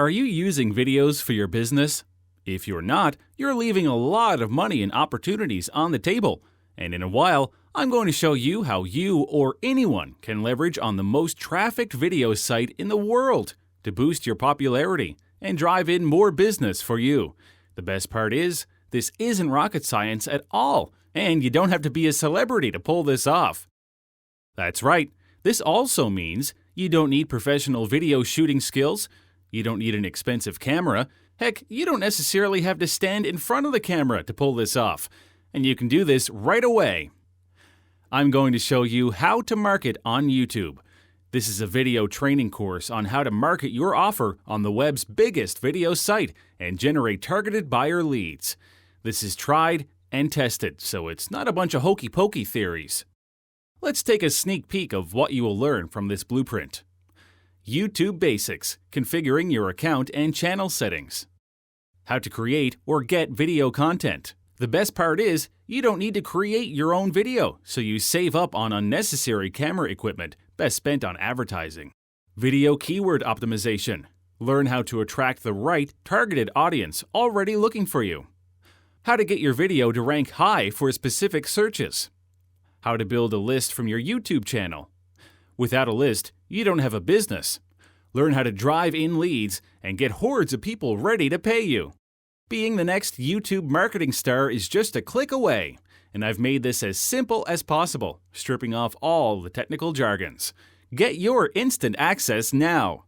Are you using videos for your business? If you're not, you're leaving a lot of money and opportunities on the table. And in a while, I'm going to show you how you or anyone can leverage on the most trafficked video site in the world to boost your popularity and drive in more business for you. The best part is, this isn't rocket science at all, and you don't have to be a celebrity to pull this off. That's right. This also means you don't need professional video shooting skills. You don't need an expensive camera. Heck, you don't necessarily have to stand in front of the camera to pull this off. And you can do this right away. I'm going to show you how to market on YouTube. This is a video training course on how to market your offer on the web's biggest video site and generate targeted buyer leads. This is tried and tested, so it's not a bunch of hokey-pokey theories. Let's take a sneak peek of what you will learn from this blueprint. YouTube Basics – Configuring your account and channel settings. How to create or get video content. The best part is, you don't need to create your own video, so you save up on unnecessary camera equipment best spent on advertising. Video keyword optimization. Learn how to attract the right, targeted audience already looking for you. How to get your video to rank high for specific searches. How to build a list from your YouTube channel. Without a list, you don't have a business. Learn how to drive in leads and get hordes of people ready to pay you. Being the next YouTube marketing star is just a click away, and I've made this as simple as possible, stripping off all the technical jargons. Get your instant access now.